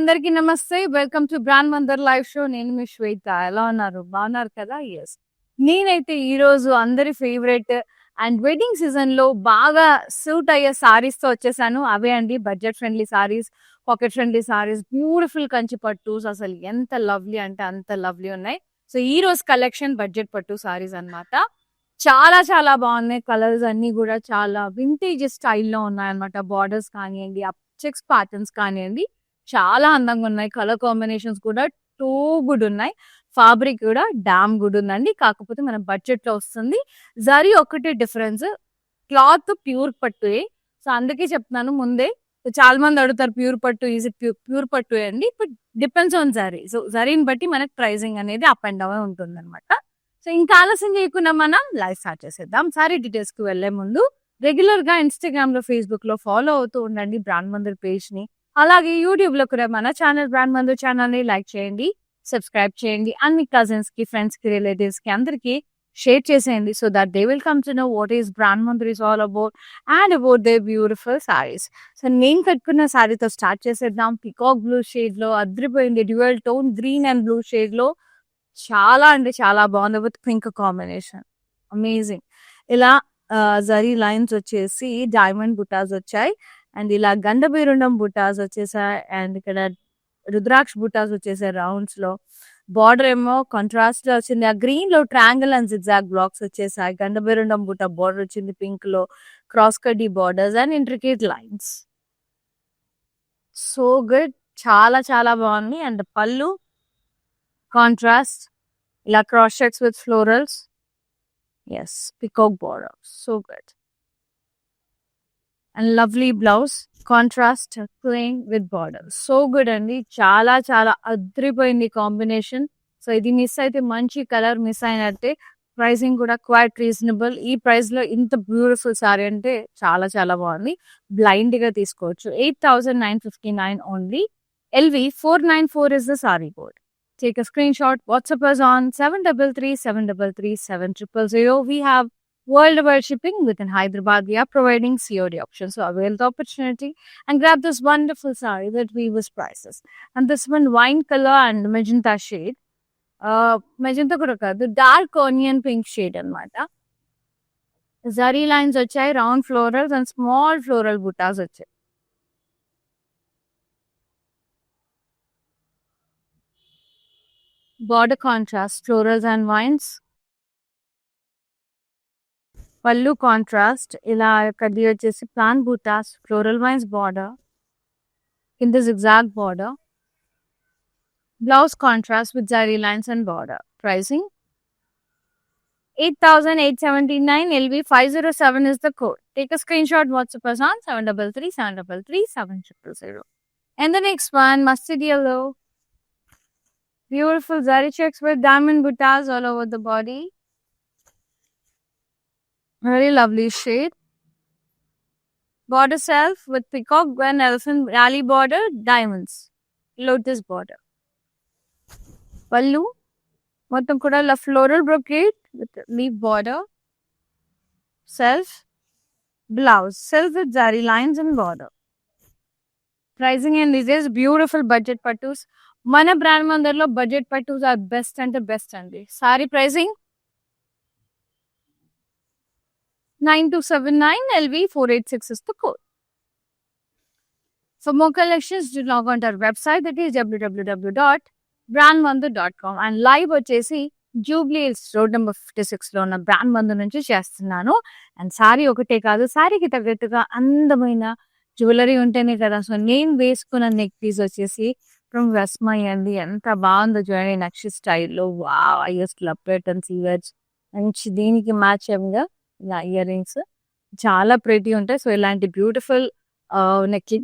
అందరికీ నమస్తే. Welcome to brand Mandir live show. నేను మీ శ్వేత. ఎలా ఉన్నారు? బాగున్నారు కదా? ఎస్. నేనైతే ఈరోజు అందరి ఫేవరెట్ అండ్ వెడ్డింగ్ సీజన్ లో బాగా సూట్ అయ్యే సారీస్ తో వచ్చేసాను. అవే అండి budget friendly sarees, pocket friendly sarees, beautiful Kanchi పట్టుస్. అసలు ఎంత లవ్లీ అంటే అంత లవ్లీ ఉన్నాయి. సో ఈ రోజు కలెక్షన్ బడ్జెట్ పట్టు సారీస్ అన్నమాట. చాలా చాలా బాగున్నాయి. కలర్స్ అన్ని కూడా చాలా వింటేజ్ స్టైల్లో ఉన్నాయన్నమాట. బార్డర్స్ కానివ్వండి, చెక్స్ ప్యాటర్న్స్ కానివ్వండి, చాలా అందంగా ఉన్నాయి. కలర్ కాంబినేషన్స్ కూడా టూ గుడ్ ఉన్నాయి. ఫ్యాబ్రిక్ కూడా డామ్ గుడ్ ఉందండి. కాకపోతే మన బడ్జెట్ లో వస్తుంది. జరీ ఒకటి డిఫరెన్స్, క్లాత్ ప్యూర్ పట్టుయే. సో అందుకే చెప్తున్నాను ముందే. చాలా మంది అడుగుతారు ప్యూర్ పట్టు, ఈజ్ ఇట్ ప్యూర్ పట్టు అండి. But depends on zari. So జరీని బట్టి మనకి ప్రైసింగ్ అనేది అప్ అండ్ డౌన్ ఉంటుంది అనమాట. సో ఇంకా ఆలస్యం చేయకుండా మనం లైవ్ స్టార్ట్ చేసేద్దాం. సారీ డీటెయిల్స్ కి వెళ్లే ముందు రెగ్యులర్ గా ఇన్స్టాగ్రామ్ లో, ఫేస్బుక్ లో ఫాలో అవుతూ ఉండండి బ్రాండ్ మందిర్ పేజ్ ని. అలాగే యూట్యూబ్ లో కూడా మన ఛానల్ బ్రాండ్ మందిర్ ఛానల్ ని లైక్ చేయండి, సబ్స్క్రైబ్ చేయండి. అండ్ మీ కజిన్స్ కి, ఫ్రెండ్స్ కి, రిలేటివ్స్ కి అందరికి షేర్ చేసేయండి. So that they will come to know what is brand Mandir is all about and about the beautiful sarees. So నేను కట్టుకున్న సారీతో స్టార్ట్ చేసేద్దాం. పికాక్ బ్లూ షేడ్ లో అద్రిపోయింది. Dual tone green and blue shade లో చాలా అంటే చాలా బాగుంది. With pink combination, amazing. ఇలా జరీ లైన్స్ వచ్చేసి డైమండ్ బుటాస్ వచ్చాయి. అండ్ ఇలా గంధబీరుండం బుటాస్ వచ్చేసాయి. అండ్ ఇక్కడ రుద్రాక్ష బుటాస్ వచ్చేసాయి రౌండ్స్ లో. బార్డర్ ఏమో కాంట్రాస్ట్ లో వచ్చింది. ఆ గ్రీన్ లో ట్రాంగిల్ అండ్ జిగ్జాగ్ బ్లాక్స్ వచ్చేసాయి. గంధబీరుండం బుటా బార్డర్ వచ్చింది పింక్ లో. క్రాస్ కడ్డీ borders and intricate lines. So good, చాలా చాలా బాగుంది. అండ్ పళ్ళు కాంట్రాస్ట్, ఇలా cross checks with florals. Yes, peacock border, so good. And lovely blouse, contrast plain with border, so good అండి. చాలా చాలా అద్రిపోయింది కాంబినేషన్. సో ఇది మిస్ అయితే మంచి కలర్ మిస్ అయినట్టే. ప్రైసింగ్ కూడా క్వైట్ రీజనబుల్. ఈ ప్రైస్ లో ఇంత బ్యూటిఫుల్ సారీ అంటే చాలా చాలా బాగుంది. బ్లైండ్ గా తీసుకోవచ్చు. 8,959 only. LV494 is the saree code. Take a screenshot. WhatsApp us on 733-733-7000. We have worldwide shipping within Hyderabad. We are providing COD options. So avail the opportunity and grab this wonderful saree that weaver's prices. And this one wine color and magenta shade. Magenta kuda kaadu, dark onion pink shade annamata. Zari lines వచ్చాయి, round florals and small floral buttas వచ్చాయి. Border contrast, florals and vines. Pallu contrast, ఇలా కడ్డీ వచ్చేసి plain బూటాస్, floral vines border, కింద zigzag border. Blouse contrast with zari lines and border. Pricing 8,879. LV507 is the code. Take a screenshot. WhatsApp us on 733-733-7000. And the next one, mustard yellow. Beautiful zari checks with diamond buttas all over the body. Very lovely shade. Border self with peacock and elephant rally border, diamonds, lotus border. Pallu మొత్తం కూడా floral brocade with leaf border. Self blouse, self with zari lines and border. Pricing and details, beautiful budget pattus. మన brand మందర్లో budget పట్టుస్ are best అంటే best అండి. Sorry pricing 9279. LV486 is the code. For more collections, do log on to our website, that is www.brandmandir.com. And live వచ్చేసి Jubilee hills road number 56 లో ఉన్న brand Mandir నుంచి చేస్తున్నాను. And sorry ఒకటే కాదు, సారీకి తగ్గట్టుగా అందమైన జ్యువెలరీ ఉంటేనే కదా. సో నేను వేసుకున్న నెక్ పీస్ వచ్చేసి ఫ్రమ్ వెస్మై అండి. ఎంత బాగుందో చూడండి, నక్షి స్టైల్లో. Wow, is club patterns, years మంచి దీనికి మ్యాచ్ అయ్యంగా ఇలా ఇయర్ రింగ్స్ చాలా ప్రెటీ ఉంటాయి. సో ఇలాంటి బ్యూటిఫుల్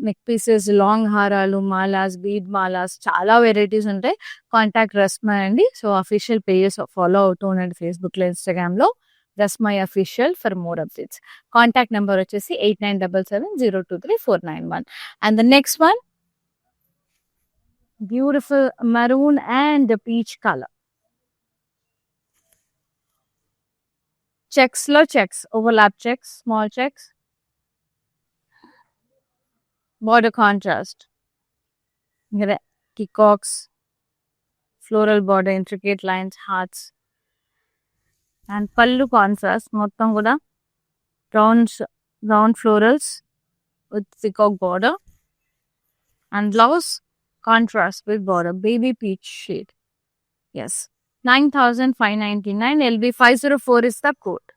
నెక్ పీసెస్, లాంగ్ హారాలు, మాలాస్, బీడ్ మాలాస్, చాలా వెరైటీస్ ఉంటాయి. కాంటాక్ట్ రస్మై అండి. సో అఫీషియల్ పేజెస్ ఫాలో అవుతూ ఉండండి ఫేస్బుక్ లో, ఇన్స్టాగ్రామ్ లో. రస్మై official for more updates. Contact number వచ్చేసి 8977023491. And the next one, beautiful maroon and peach color. Checks lo checks, overlap checks, small checks. Border contrast. peacocks, floral border, intricate lines, hearts. And pallu contrast మొత్తం కూడా round florals with peacock border. And blouse contrast with border, baby peach shade. Yes, 9,599. LB504 is the code.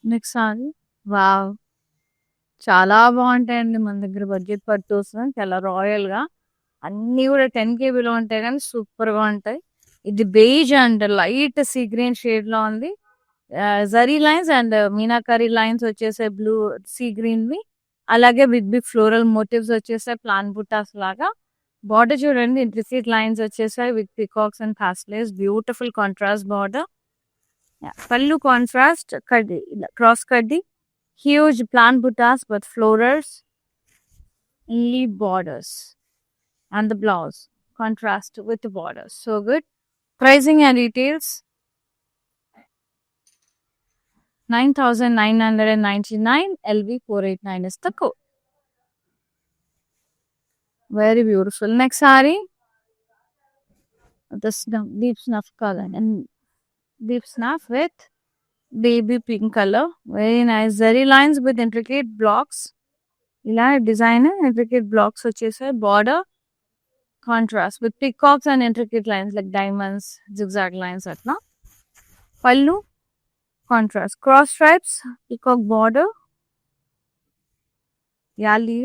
Next sorry wow, చాలా బాగుంటాయండి మన దగ్గర budget పట్టుస్ చాలా royal గా అన్ని కూడా 10K బిలో ఉంటాయి కానీ సూపర్ గా ఉంటాయి. ఇది beige and light sea green shade లో ఉంది. Zari lines and meenakari lines వచ్చేసాయి బ్లూ సీ గ్రీన్ వి. అలాగే బిగ్ బిగ్ ఫ్లోరల్ మోటివ్స్ వచ్చేసాయి ప్లాన్ బుటాస్ లాగా. బార్డర్ చూడండి ఇంట్రికేట్ లైన్స్ వచ్చేసాయి with peacocks and pastels, beautiful contrast border. Pallu contrast kaddi, cross kaddi, huge plant buttas with florals, leaf borders, and the blouse contrast with the borders. So good. Pricing and details 9,999. LB489 is the code. Very beautiful. Next saree, the deep snuff color and deep snuff with baby pink color. Very nice. Zari lines with intricate blocks. ఇలా design intricate blocks వచ్చేసాయి. Border contrast with peacocks and intricate lines like diamonds, zigzag lines అట్లా. Pallu contrast cross stripes, peacock border, యాలీ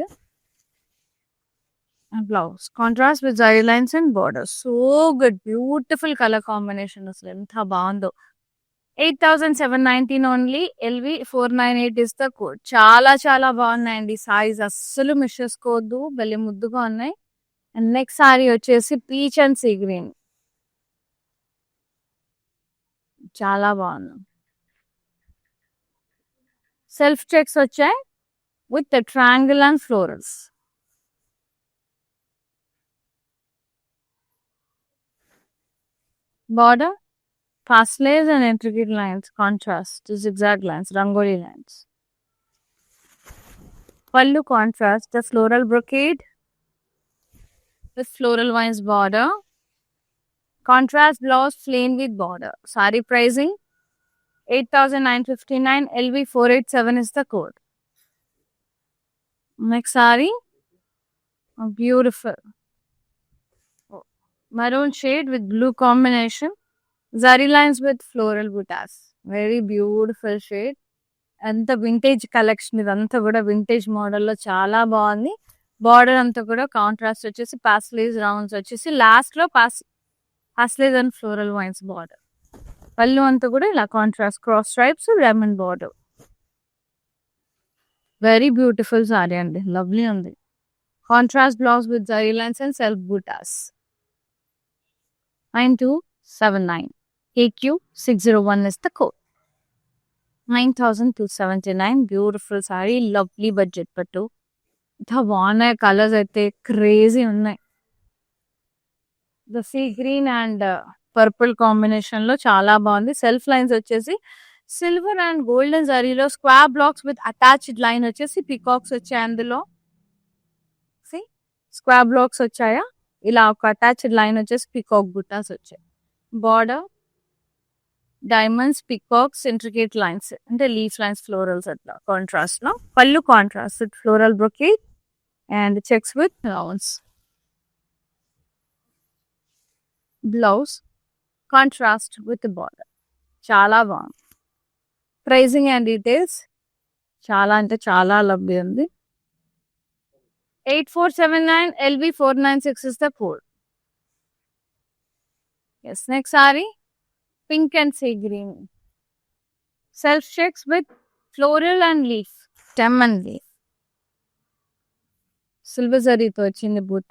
blouse contrast with zari lines and border. So good, beautiful colour combination. అసలు ఎంత బాగుందో. 8,719 only. LV498 is the code. చాలా చాలా బాగున్నాయండి. Size అస్సలు miss చేసుకోవద్దు, భలే ముద్దుగా ఉన్నాయి. అండ్ నెక్స్ట్ సారీ వచ్చేసి పీచ్ అండ్ సీ గ్రీన్, చాలా బాగుంది. సెల్ఫ్ చెక్స్ వచ్చాయి with triangle and florals. Border pastells and intricate lines, contrast to zigzag lines, rangoli lines. Pallu contrast the floral brocade with floral vines border. Contrast blouse plain with border. Saree pricing 8,959. LB487 is the code. Next saree, beautiful maroon shade with blue combination. Zari lines with floral buttas. Very beautiful shade. అంత vintage collection, ఇదంతా కూడా vintage మోడల్లో చాలా బాగుంది. Border అంతా కూడా contrast వచ్చేసి పాస్టెల్స్ rounds వచ్చేసి లాస్ట్ లో pastels and floral vines border. Pallu అంతా కూడా ఇలా contrast cross stripes, lemon border. Very beautiful sari అండి, లవ్లీ ఉంది. Contrast blouse with zari lines and self బుటాస్. 9,279. KQ601 is the code. 9,279. Beautiful sari, lovely budget పట్టు. ఇంత బాగున్నాయి కలర్స్ అయితే, క్రేజీ ఉన్నాయి. The sea green and purple combination లో చాలా బాగుంది. సెల్ఫ్ లైన్స్ వచ్చేసి సిల్వర్ అండ్ గోల్డెన్ జరీలో square blocks with attached line వచ్చేసి పికాక్స్ వచ్చాయి. అందులో స్క్వేర్ బ్లాక్స్ వచ్చాయా, ఇలా ఒక అటాచ్డ్ లైన్ వచ్చేసి పికాక్ బుట్టాస్ వచ్చాయి. Border diamonds, peacocks, intricate lines అంటే లీఫ్ లైన్స్, ఫ్లోరల్స్ అట్లా కాంట్రాస్ట్ లో. పళ్ళు contrast with floral brocade and checks with rounds. Blouse contrast with border. చాలా బాగుంది. ప్రైజింగ్ అండ్ డీటెయిల్స్ చాలా అంటే చాలా లవ్లీ ఉంది. 8,479. LB496 is the code. Yes, next saree, pink and sea green. Self checks with floral and leaf, stem and leaf. Silver జరీతో వచ్చింది బూట,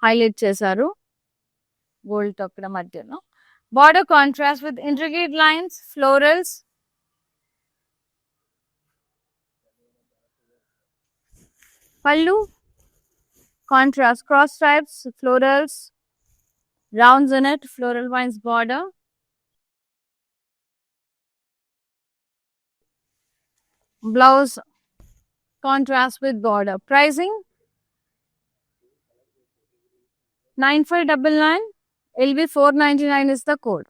highlight చేశారు గోల్డ్ తో అక్కడ మధ్యలో. Border contrast with intricate lines, florals. Pallu contrast cross stripes, florals, rounds in it, floral vines border. Blouse contrast with border. Pricing 9599 LV 499 is the code.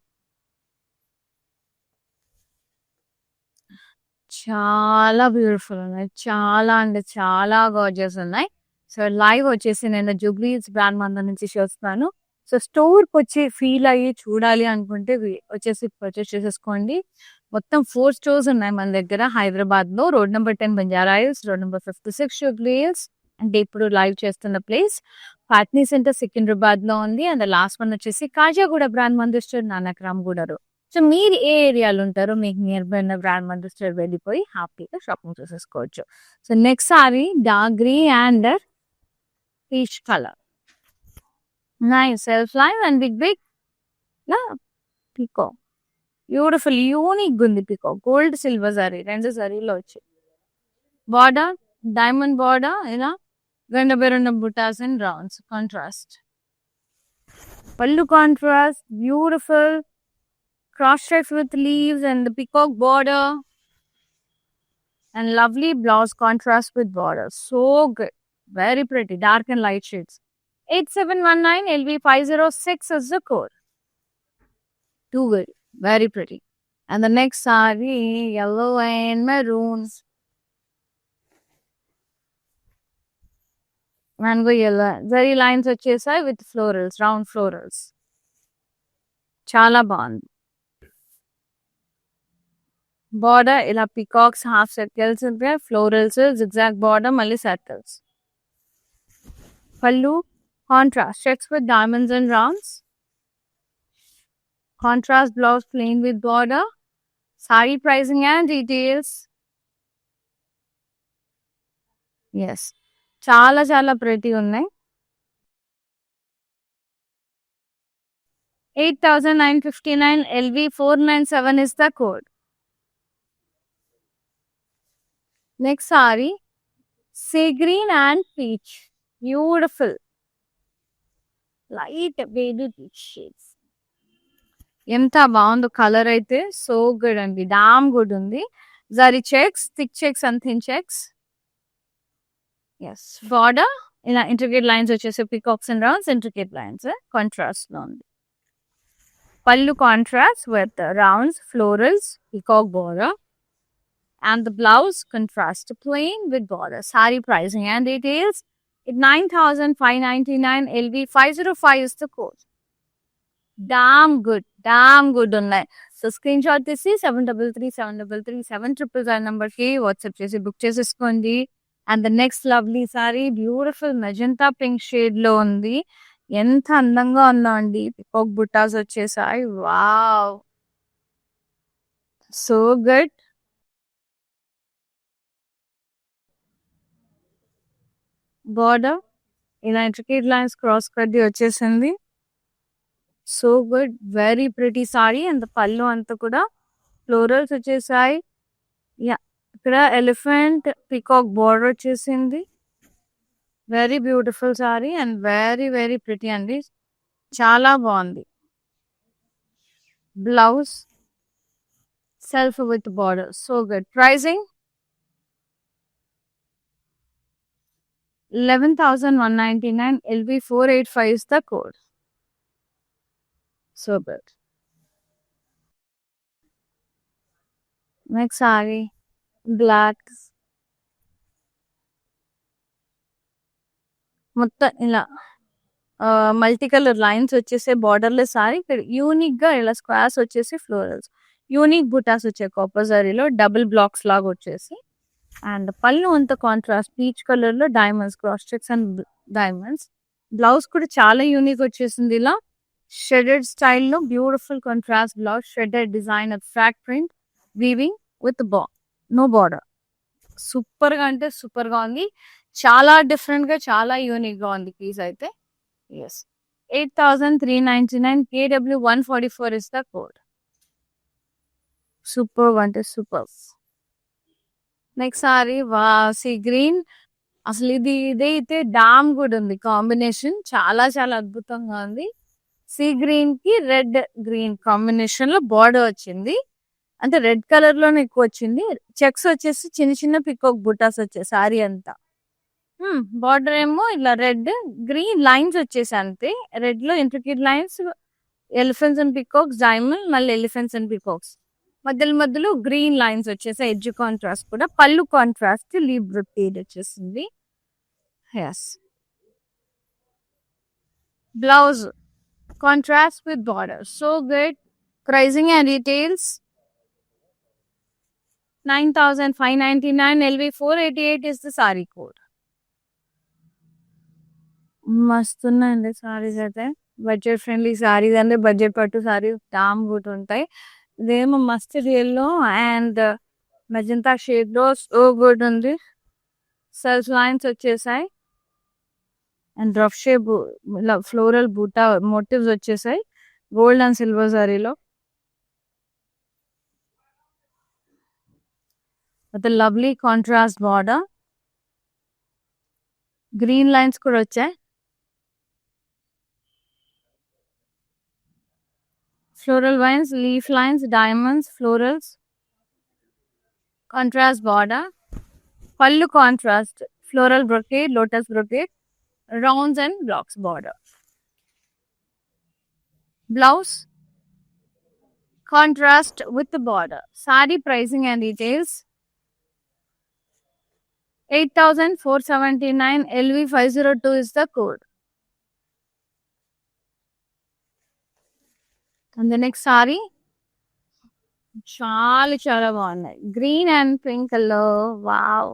చాలా beautiful ఉన్నాయి. చాలా అంటే చాలా గార్జియస్ ఉన్నాయి. సో లైవ్ వచ్చేసి నేను జూబ్లీస్ బ్రాండ్ మందం నుంచి చూస్తున్నాను. సో స్టోర్కి వచ్చి ఫీల్ అయ్యి చూడాలి అనుకుంటే వచ్చేసి పర్చేస్ చేసేసుకోండి. మొత్తం 4 స్టోర్స్ ఉన్నాయి మన దగ్గర హైదరాబాద్ లో. Road number 10 Banjara hills, road number 56 జూబ్లీస్, అంటే ఇప్పుడు లైవ్ చేస్తున్న ప్లేస్ పాట్నీ సెంటర్ సికింద్రాబాద్ లో ఉంది. అండ్ లాస్ట్ వన్ వచ్చేసి కాజాగూడ బ్రాండ్ మందిర్ స్టోర్ నానక్రామ్ గూడరు. సో మీరు ఏ ఏరియాలో ఉంటారో మీకు నియర్ బై ఉన్న బ్రాండ్ మందిర్ స్టోర్ వెళ్ళిపోయి హ్యాపీగా షాపింగ్ చేసేసుకోవచ్చు. So next sari dark green and peach colour, nice self line and big peacock, beautiful unique ఉంది. పీకో గోల్డ్ సిల్వర్ జరీ రెండు జరీలో వచ్చి బార్డర్ డైమండ్ బార్డర్, ఇలా రెండు బుటాస్ అండ్ రౌండ్స్ కాంట్రాస్ట్. పళ్ళు contrast, beautiful cross stripes with leaves and the peacock border, and lovely blouse contrast with border. So good, very pretty, dark and light shades. 8719 LV 506 is the code. Too good, very pretty. And the next saree, yellow and maroons, mango yellow, zari lines వచ్చేసాయి with florals, round florals. చాలా బాగుంది. Border ఇలా peacocks half circles ఉంటాయి, florals zigzag border మళ్ళీ circles. పళ్ళు contrast checks with diamonds and rounds, contrast blouse plain with border. Sari pricing and details. Yes, చాలా చాలా pretty ఉన్నాయి. 8959 LV 497 is the code. Next saree, sea green and peach, beautiful light baby peach shades. ఎంత బాగుందో colour అయితే, so good అండి, damn good ఉంది. Zari checks, thick checks and thin checks. Yes, border ఇలా intricate lines వచ్చేసి peacocks and rounds, intricate lines contrast లో ఉంది. పళ్ళు contrast with rounds florals peacock border, and the blouse contrast plain with border. Saree pricing and details. 9,599 LV 505 is the code. Damn good ఉన్నాయి. So screen shot తీసి 733733 number కి WhatsApp చేసి book చేసేసుకోండి. And the next lovely sorry beautiful magenta pink shade లో ఉంది. ఎంత అందంగా ఉందో అండి, పికాక్ బుట్టాస్ వచ్చేసాయి. Wow, so good. బార్డర్ ఇలా ఇంట్రికేట్ లైన్స్ క్రాస్ కట్ వచ్చేసింది. So good, very pretty sorry. And pallu అంతా కూడా ఫ్లోరల్స్ వచ్చేసాయి. యా, ఇక్కడ ఎలిఫెంట్ పికాక్ బార్డర్ వచ్చేసింది. Very beautiful sorry and very very pretty అండి, చాలా బాగుంది. Blouse self with border, so good. Pricing 11,199 LV 485 is the code. So good. Next saree, black. మొత్తం ఇలా మల్టీ కలర్ లైన్స్ వచ్చేసి borderless sorry. ఇక్కడ unique గా ఇలా స్క్వేర్స్ వచ్చేసి ఫ్లోరల్స్, యూనిక్ బుటాస్ వచ్చాయి కాపర్ జరీలో, డబుల్ బ్లాక్స్ లాగా వచ్చేసి. అండ్ పళ్ళు అంత కాంట్రాస్ట్ పీచ్ కలర్ లో diamonds, cross checks and diamonds. Blouse కూడా చాలా యూనిక్ వచ్చేసింది, ఇలా షెడెడ్ స్టైల్లో beautiful contrast blouse, shaded design frock print weaving with no border. Super గా అంటే సూపర్ గా ఉంది, చాలా డిఫరెంట్ గా చాలా యూనిక్ గా ఉంది పీస్ అయితే. Yes, 8,399 KW 144 is the code. Super అంటే super. Next sari sea green. అసలు ఇదైతే డామ్ గుడ్ ఉంది కాంబినేషన్, చాలా చాలా అద్భుతంగా ఉంది. సీ గ్రీన్ కి రెడ్ గ్రీన్ కాంబినేషన్ లో బార్డర్ వచ్చింది, అంటే రెడ్ కలర్ లోనే ఎక్కువ వచ్చింది. చెక్స్ వచ్చేసి చిన్న చిన్న పికాక్ బుటాస్ వచ్చాయి సారీ అంతా. బార్డర్ ఏమో ఇలా రెడ్ గ్రీన్ లైన్స్ వచ్చేసి అంతే. రెడ్ లో intricate lines, elephants and peacocks, diamond, మళ్ళీ ఎలిఫెంట్స్ అండ్ పికాక్స్, మధ్యలో గ్రీన్ లైన్స్ వచ్చేసి ఎడ్జ్ కాంట్రాస్ట్ కూడా. పళ్ళు కాంట్రాస్ట్ లీవ్ బ్రొకేడ్ వచ్చేసింది. Yes. Blouse contrast with border, so good. Pricing and details 9,599. LV 488 is the saree code. మస్తు ఉన్నాయండి సారీస్ అయితే. Budget friendly saris అంటే బడ్జెట్ పట్టు సారీ డామ్ గుడ్ ఉంటాయి. ఇదేమో mustard yellow and magenta shade లో సో గుడ్ ఉంది. సెల్ఫ్ లైన్స్ వచ్చేసాయి అండ్ రఫ్ షేప్ ఫ్లోరల్ బూటా మోటివ్స్ వచ్చేసాయి గోల్డ్ అండ్ సిల్వర్ సారీలో. With lovely contrast border, green lines కూడా వచ్చాయి. Floral vines, leaf lines, diamonds, florals, contrast border, pallu contrast, floral brocade, lotus brocade, rounds and blocks border. Blouse, contrast with the border. Saree pricing and details 8,479. LV 502 is the code. And the next saree చాలా బాగున్నాయి. Green and pink colour. Wow.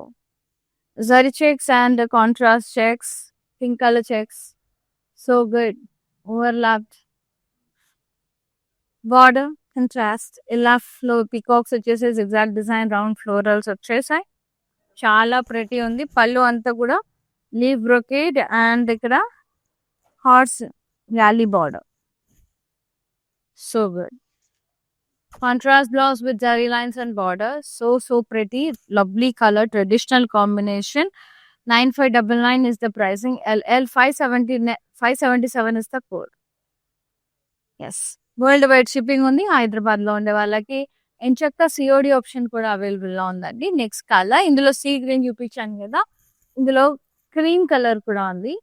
Zari checks and contrast checks, pink colour checks, so good. Overlapped border contrast, ఇలా peacocks వచ్చేసి exact design round florals వచ్చేసాయి. చాలా pretty ఉంది. పళ్ళు అంతా కూడా leave brocade and ఇక్కడ horse valley border, so good. Contrast blouse with zari lines and border, so pretty. Lovely color, traditional combination. 9599 is the pricing. LL 577 is the code. Yes, world wide shipping ఉంది. హైదరాబాద్ లో ఉండే వాళ్ళకి ఎంచక్క COD option కూడా available గా ఉందండి. Next colour, ఇందులో sea green చూపించాను కదా, ఇందులో క్రీమ్ కలర్ కూడా ఉంది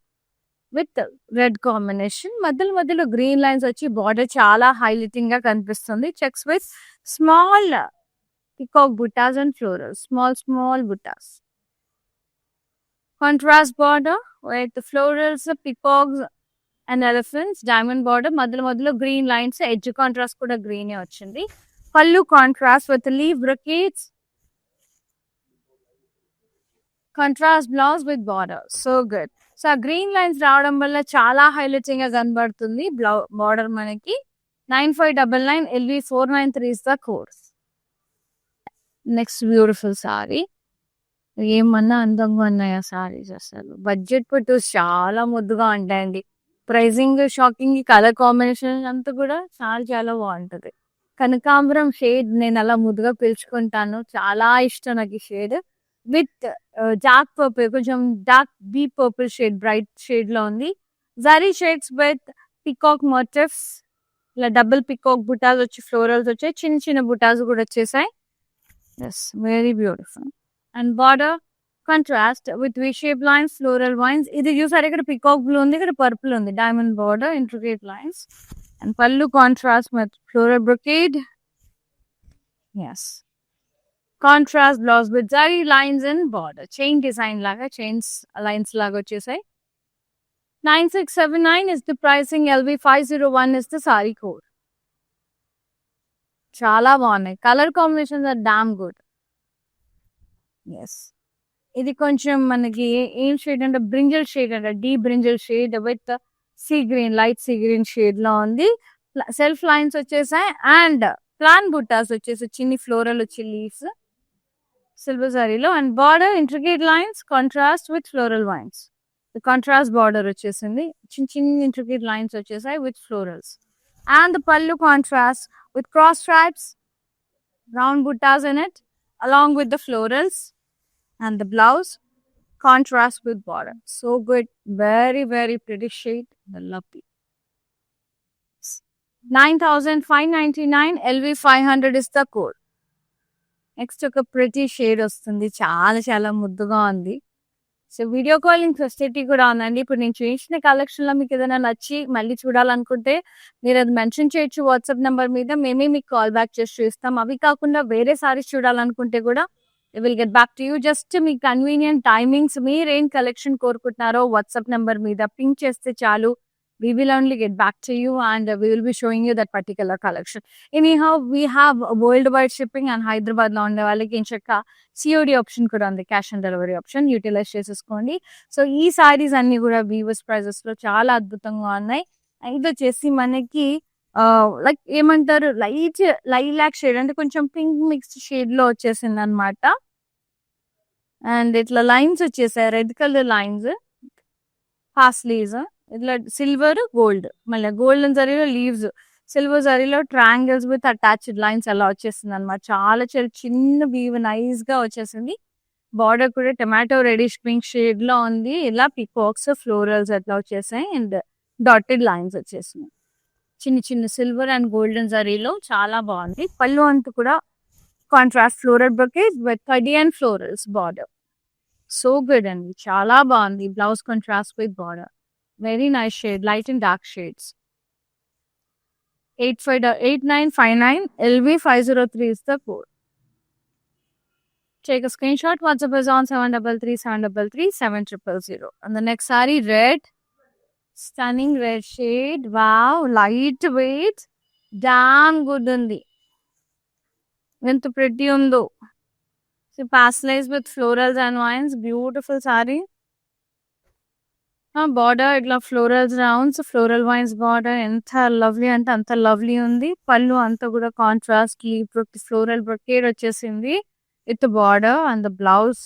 విత్ రెడ్ కాంబినేషన్. మధ్యలో గ్రీన్ లైన్స్ వచ్చి బార్డర్ చాలా హైలైటింగ్ గా కనిపిస్తుంది. Checks with small peacock butas and floral, small butas. Contrast border with florals, peacocks and elephants, diamond border, మధ్యలో గ్రీన్ లైన్స్, ఎడ్జ్ కాంట్రాస్ట్ కూడా గ్రీన్ వచ్చింది. పళ్ళు contrast with leaf brocades, contrast blouse with border, so good. So ఆ green lines రావడం వల్ల చాలా highlighting గా కనబడుతుంది బార్డర్ మనకి. 9599. LV 493 is the code. Next beautiful sorry. ఏమన్నా అందంగా ఉన్నాయి ఆ సారీస్. అసలు బడ్జెట్ పట్టు చాలా ముద్దుగా ఉంటాయండి. ప్రైజింగ్ షాకింగ్, కలర్ కాంబినేషన్ అంతా కూడా చాలా బాగుంటది. కనకాంబరం షేడ్ నేను అలా ముద్దుగా పిలుచుకుంటాను. చాలా ఇష్టం నాకు ఈ షేడ్. విత్ డార్క్ పర్పుల్, కొంచెం dark deep purple shade, bright shade లో ఉంది. Zari shades with peacock motifs, ఇలా డబుల్ పికాక్ బుటాస్ వచ్చి ఫ్లోరల్స్ వచ్చాయి, చిన్న బుటాస్ కూడా వచ్చేసాయి. Yes, very beautiful. And border contrast with V shape lines, floral vines. ఇది చూసారు, ఇక్కడ పికాక్ బ్లూ ఉంది, ఇక్కడ పర్పుల్ ఉంది. Diamond border, intricate lines. And పళ్ళు contrast with floral brocade. Yes, contrast blouse with zari lines and border, chain design లాగా, chains lines లాగా వచ్చేసాయి. 9679 is the pricing. LV 501 is the saree code. చాలా బాగున్నాయి. Colour combinations are damn good. Yes, ఇది కొంచెం మనకి ఏం షేడ్ అంటే బ్రింజల్ షేడ్ అంటే deep brinjal shade with sea green, light sea green shade లో ఉంది. సెల్ఫ్ లైన్స్ వచ్చేసాయి అండ్ ప్లాన్ బుట్టాస్ వచ్చేసి చిన్ని ఫ్లోరల్ వచ్చి లీవ్స్ సిల్వర్ సారీలో. And border intricate lines, contrast with floral vines. Contrast border వచ్చేసింది, చిన్న ఇంట్రికేట్ లైన్స్ వచ్చేసాయి with florals. And the pallu contrast with cross stripes, round buttas in it, along with the florals. And the blouse contrast with border, so good. Very pretty shade. The lovely. 9,599. LV 500 is the code. Next ఒక pretty shade వస్తుంది, చాలా ముద్దుగా ఉంది. So video calling facility కూడా ఉందండి. ఇప్పుడు నేను చూపించిన కలెక్షన్‌లో మీకు ఏదైనా నచ్చి మళ్ళీ చూడాలనుకుంటే మీరు అది మెన్షన్ చేయొచ్చు వాట్సాప్ నంబర్ మీద. మేమే మీకు కాల్ బ్యాక్ చేసి చూపిస్తాం. అవి కాకుండా వేరే సారీస్ చూడాలనుకుంటే కూడా we will get back to you. Just మీ కన్వీనియంట్ టైమింగ్స్ మీరేం కలెక్షన్ కోరుకుంటున్నారో వాట్సాప్ నంబర్ మీద పింక్ చేస్తే చాలు. We will only get back to you and we will be showing you that particular collection. Anyhow, we have a worldwide shipping and Hyderabad లో ఉండే వాళ్ళకి ఇంచక్క COD option కూడా ఉంది, cash on delivery option utilize చేసేసుకోండి. So ఈ సారీస్ అన్ని కూడా weavers prices లో చాలా అద్భుతంగా ఉన్నాయి. ఇది వచ్చేసి మనకి లైక్ ఏమంటారు లైట్ లైలాక్ షేడ్ అంటే కొంచెం పింక్ మిక్స్డ్ షేడ్ లో వచ్చేసింది అనమాట. అండ్ ఇట్లా లైన్స్ వచ్చేసాయి, రెడ్ కలర్ లైన్స్, పాస్లీస్, ఇట్లా సిల్వర్ గోల్డ్, మళ్ళీ గోల్డెన్ జరీలో లీవ్స్, సిల్వర్ జరీలో ట్రయాంగిల్స్ విత్ అటాచ్డ్ లైన్స్ అలా వచ్చేసింది అనమాట. చాలా చాలా చిన్న వీవ్ నైస్ గా వచ్చేసింది. బార్డర్ కూడా టమాటో రెడిష్ పింక్ షేడ్ లో ఉంది. ఇలా పికాక్స్ ఫ్లోరల్స్ అట్లా వచ్చేసాయి అండ్ డాటెడ్ లైన్స్ వచ్చేసినాయి. చిన్న చిన్న సిల్వర్ అండ్ గోల్డెన్ జరీలో చాలా బాగుంది. పళ్ళు అంతా కూడా contrast floral brocade with kadhi and florals border. So good అండి, చాలా బాగుంది. Blouse contrast with border. Very nice shade, light and dark shades. 8959 LV503 is the code. Take a screenshot. WhatsApp is on 733 And the next saree, red. Stunning red shade. Wow, light weight. Damn good undi. ఎంత pretty undo. So pastels with florals and vines. Beautiful saree. Border ఇట్లా florals rounds, floral vines border ఎంత lovely అంటే అంత lovely ఉంది. పళ్ళు అంతా కూడా contrast floral brocade వచ్చేసింది with border and the blouse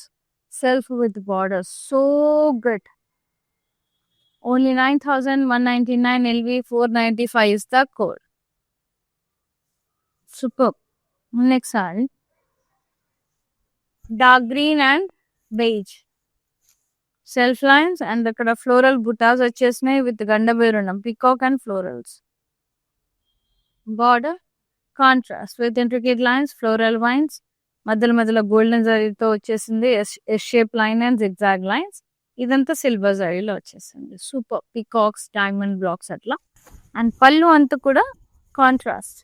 self with border. So good. Only 9199 LV495 is the code. Superb. Next saree, dark green and beige. Self lines and అక్కడ floral బుటాస్ వచ్చేసినాయి with గండబేరుణం, peacock and florals. Border contrast with intricate lines, floral vines, మధ్యలో golden జరీతో వచ్చేసింది S shape line and zigzag lines. ఇదంతా silver జరీలో వచ్చేసింది. సూపర్. పికాక్స్, డైమండ్ బ్లాక్స్ అట్లా. అండ్ పళ్ళు అంతా కూడా contrast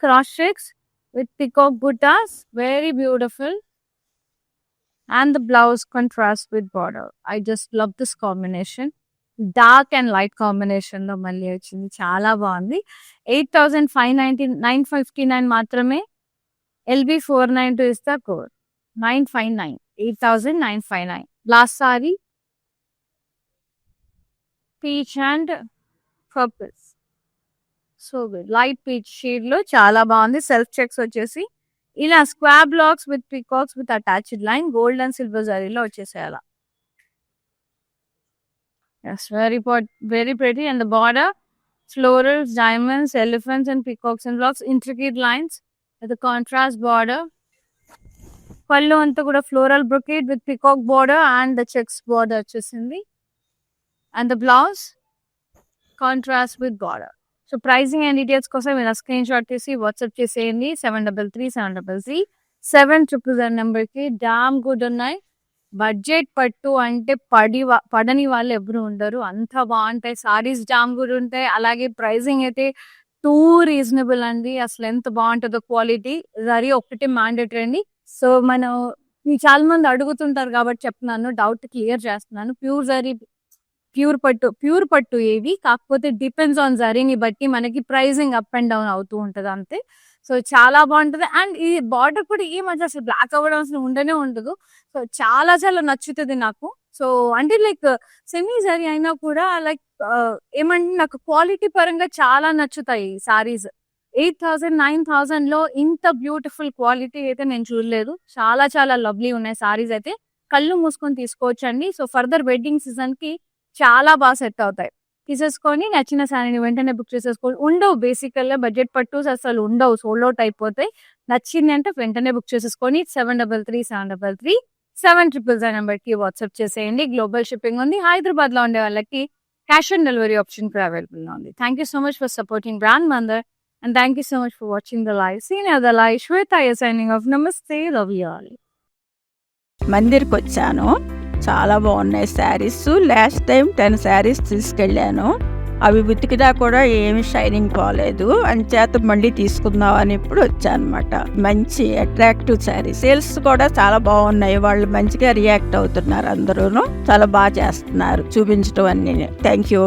cross checks with peacock బుటాస్, very beautiful. And the blouse contrast with border. I just love this combination. Dark and light combination లో మళ్ళీ వచ్చింది, చాలా బాగుంది. 8599 మాత్రమే. LB492 is the code. 959 8959. Last saree, peach and purple. So good. Light peach shade లో చాలా బాగుంది. Self checks వచ్చేసి ఇలా square blocks with peacocks with attached line, gold and silver జరీలో వచ్చేసాయి అలా. Yes, very pretty. And the border, florals, diamonds, elephants and peacocks and blocks, intricate lines with a contrast border. Pallu anta kuda floral brocade with peacock border and the checks border వచ్చేసింది. And the blouse, contrast with border. So pricing and details కోసం మీరు screen shot తీసి WhatsApp చేసేయండి. 733700 నెంబర్కి. Damn good ఉన్నాయి. Budget పట్టు అంటే పడని వాళ్ళు ఎవరు ఉండరు, అంత బాగుంటాయి సారీస్. డామ్ గుడ్ ఉంటాయి. అలాగే ప్రైజింగ్ అయితే టూ రీజనబుల్ అండి. అసలు ఎంత బాగుంటుందో క్వాలిటీ. జరీ ఒక్కటే మ్యాండేటరీ అండి. సో మనం చాలా మంది అడుగుతుంటారు కాబట్టి చెప్తున్నాను, డౌట్ క్లియర్ చేస్తున్నాను. ప్యూర్ పట్టు ఏవి, కాకపోతే డిపెండ్స్ ఆన్ జరీని బట్టి మనకి ప్రైజింగ్ అప్ అండ్ డౌన్ అవుతూ ఉంటది అంతే. సో చాలా బాగుంటది. అండ్ ఈ బార్డర్ కూడా ఈ మధ్య అసలు బ్లాక్ అవ్వడం అసలు ఉండనే ఉండదు. సో చాలా చాలా నచ్చుతుంది నాకు. సో అంటే లైక్ సెమీ జరీ అయినా కూడా లైక్ ఏమంటే నాకు క్వాలిటీ పరంగా చాలా నచ్చుతాయి సారీస్. 8000 9000 లో ఇంత బ్యూటిఫుల్ క్వాలిటీ అయితే నేను చూడలేదు. చాలా చాలా లవ్లీ ఉన్నాయి సారీస్ అయితే. కళ్ళు మూసుకొని తీసుకోవచ్చు అండి. సో ఫర్దర్ వెడ్డింగ్ సీజన్ కి చాలా బాగా సెట్ అవుతాయి. తీసేసుకొని నచ్చిన శారీని వెంటనే బుక్ చేసేసుకోండి. ఉండవు బేసికల్ గా బడ్జెట్ పట్టుస్ అసలు ఉండవు, సోల్డ్ అవుట్ అయిపోతాయి. నచ్చింది అంటే వెంటనే బుక్ చేసేసుకొని 733700 నెంబర్కి వాట్సాప్ చేసేయండి. గ్లోబల్ షిప్పింగ్ ఉంది. హైదరాబాద్ లో ఉండే వాళ్ళకి క్యాష్ ఆన్ డెలివరీ ఆప్షన్ కూడా అవైలబుల్ గా ఉంది. Thank you so much for supporting brand Mandir and thank you so much for watching the live. Seen the live. Shweta signing off. నమస్తే, లవ్ యూ ఆల్. మందిర్కి వచ్చాను. చాలా బాగున్నాయి శారీస్. లాస్ట్ టైం 10 శారీస్ తీసుకెళ్ళాను. అవి ఉతికినా కూడా ఏమి షైనింగ్ పోలేదు. అంచేత మళ్ళీ తీసుకుందాం అని ఇప్పుడు వచ్చానమాట. మంచి అట్రాక్టివ్ శారీ. సేల్స్ కూడా చాలా బాగున్నాయి. వాళ్ళు మంచిగా రియాక్ట్ అవుతున్నారు. అందరూను చాలా బాగా చేస్తున్నారు చూపించడం అన్ని. Thank you.